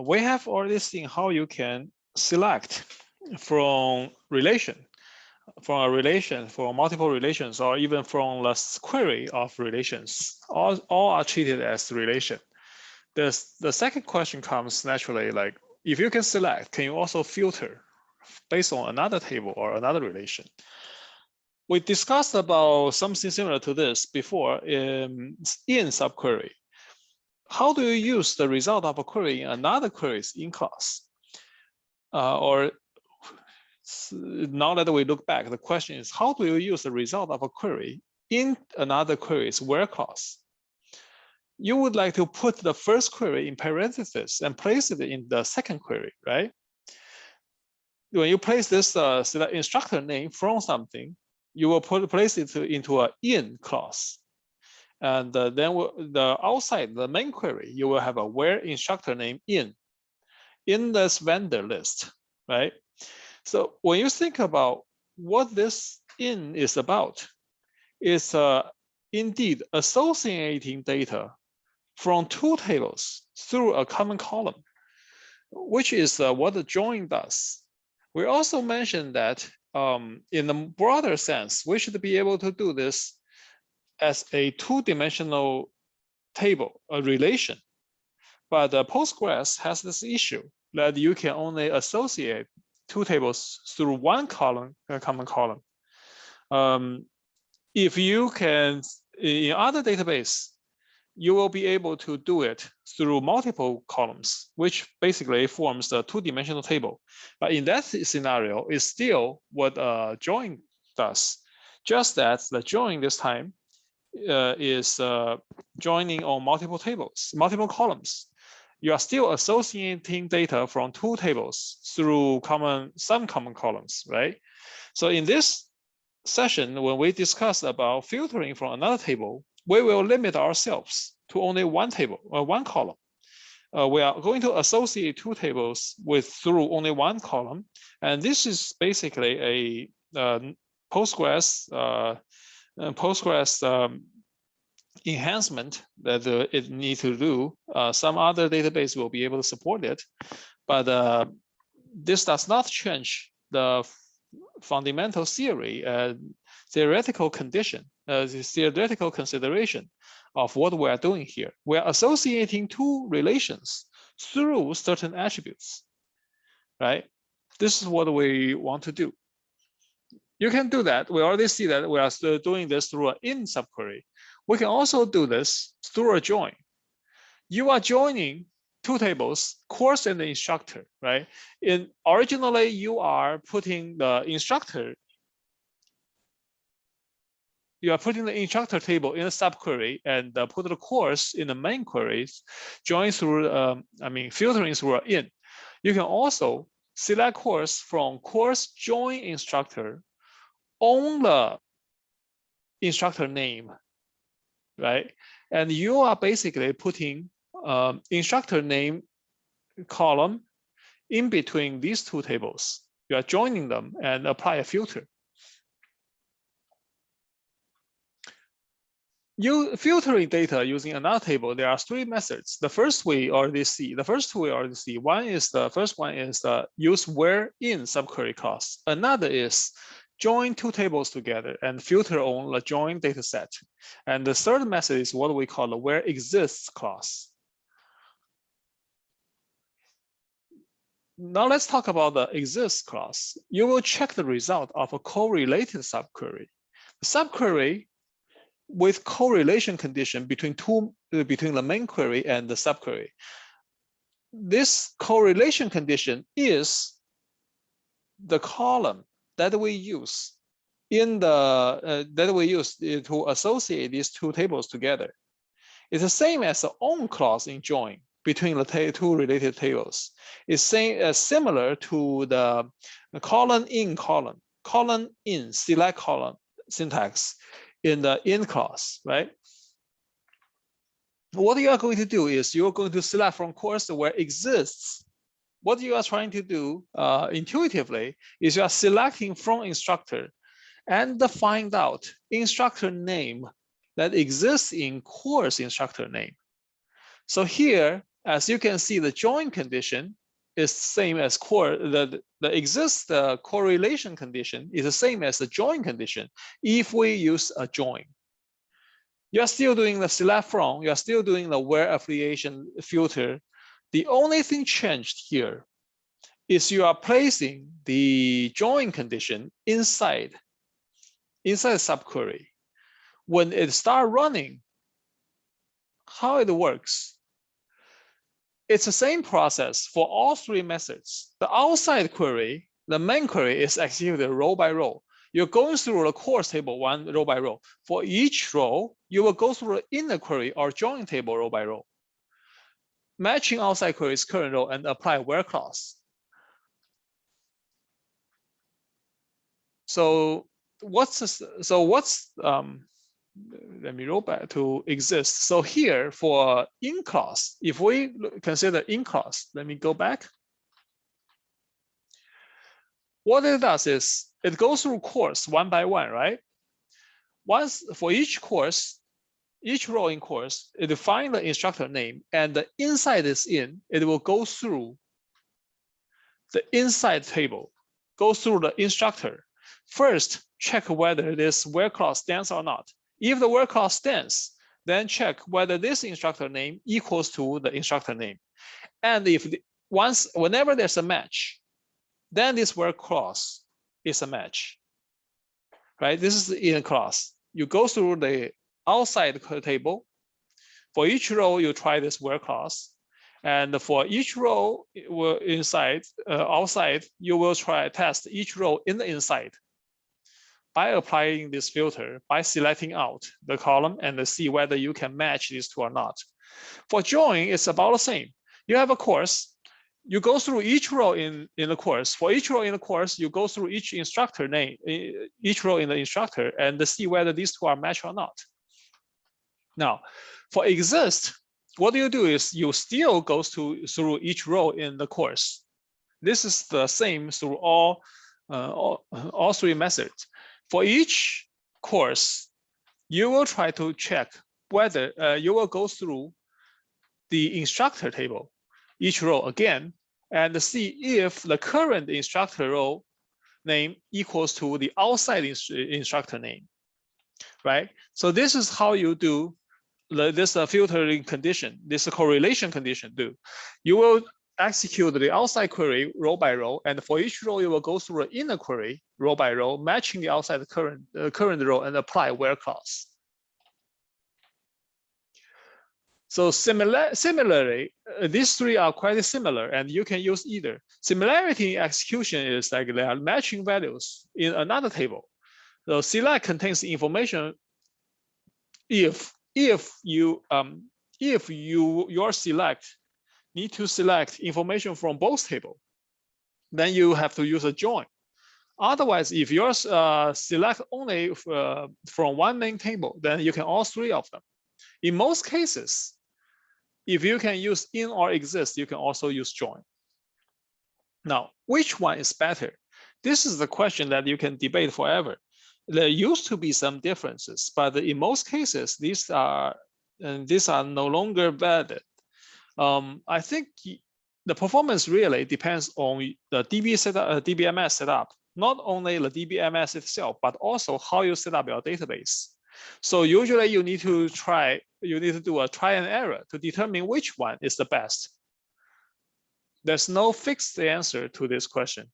we have already seen how you can select from a relation, for multiple relations, or even from the query of relations. All are treated as relation. The second question comes naturally, like, if you can select, can you also filter based on another table or another relation? We discussed about something similar to this before in subquery. How do you use the result of a query in another query's in class? Or now that we look back, the question is, how do you use the result of a query in another query's where clause? You would like to put the first query in parentheses and place it in the second query, right? When you place this instructor name from something, you will place it into an in clause. And then the outside the main query, you will have a where instructor name in this vendor list, right? So when you think about what this in is about, it's indeed associating data from two tables through a common column, which is what the join does. We also mentioned that in the broader sense, we should be able to do this as a two-dimensional table, a relation. But Postgres has this issue that you can only associate two tables through one column, a common column. If you can, in other database, you will be able to do it through multiple columns, which basically forms the two-dimensional table. But in that scenario, it's still what join does, just that the join this time is joining on multiple tables, multiple columns. You are still associating data from two tables through some common columns, right? So in this session, when we discuss about filtering from another table, we will limit ourselves to only one table or one column. We are going to associate two tables through only one column. And this is basically a Postgres enhancement that it needs to do. Some other database will be able to support it, but this does not change the fundamental theory, theoretical condition, the theoretical consideration of what we are doing here. We are associating two relations through certain attributes, right? This is what we want to do. You can do that. We already see that we are still doing this through an in subquery. We can also do this through a join. You are joining two tables, course and the instructor, right? Originally, you are putting the instructor. You are putting the instructor table in a subquery and put the course in the main queries, join through, filtering through an in. You can also select course from course join instructor on the instructor name, right? And you are basically putting instructor name column in between these two tables. You are joining them and apply a filter. You filtering data using another table, there are three methods. The first we already see. The first two we already see. The first one is use where in subquery clause. Another is join two tables together and filter on the join data set. And the third method is what we call the where exists clause. Now let's talk about the exists clause. You will check the result of a correlated subquery. The subquery with correlation condition between the main query and the subquery. This correlation condition is the column that we use to associate these two tables together. It's the same as the on clause in join between the two related tables. It's similar to the column in select column syntax in the in clause, right? What you are going to do is you're going to select from course where exists. What you are trying to do intuitively is you are selecting from instructor and find out instructor name that exists in course instructor name. So here, as you can see, the join condition is same as the correlation condition is the same as the join condition if we use a join. You're still doing the select from, you're still doing the where affiliation filter. The only thing changed here is you are placing the join condition inside the subquery. When it starts running, how it works, it's the same process for all three methods. The outside query, the main query is executed row by row. You're going through the course table one row by row. For each row, you will go through the inner query or join table row by row. Matching outside query's current row and apply where clause. So let me roll back to exist. So here for in clause, if we consider in clause, let me go back. What it does is it goes through course one by one, right? Once for each course, each row in course, it defines the instructor name, and the inside is in, it will go through the inside table, go through the instructor. First, check whether this where clause stands or not. If the where clause stands, then check whether this instructor name equals to the instructor name. And if whenever there's a match, then this where clause is a match, right? This is the in clause. You go through the outside table. For each row, you try this where clause. And for each row outside, you will test each row in the inside by applying this filter, by selecting out the column and see whether you can match these two or not. For join, it's about the same. You have a course, you go through each row in the course. For each row in the course, you go through each instructor name, each row in the instructor, and see whether these two are matched or not. Now, for exist, what you do is you still go through each row in the course. This is the same through all three methods. For each course, you will try to check whether you will go through the instructor table, each row again, and see if the current instructor row name equals to the outside instructor name, right? So this is how you do this filtering condition, this correlation condition do. You will execute the outside query row by row, and for each row, you will go through the inner query row by row, matching the outside current row and apply where clause. So similarly, these three are quite similar, and you can use either. Similarity in execution is like they are matching values in another table. So select contains information if your select need to select information from both tables, then you have to use a join. Otherwise, if yours select only from one main table, then you can all three of them. In most cases, if you can use in or exist, you can also use join. Now, which one is better? This is the question that you can debate forever. There used to be some differences, but in most cases, these are no longer valid. I think the performance really depends on the DBMS setup, not only the DBMS itself, but also how you set up your database. So usually you need to do a try and error to determine which one is the best. There's no fixed answer to this question.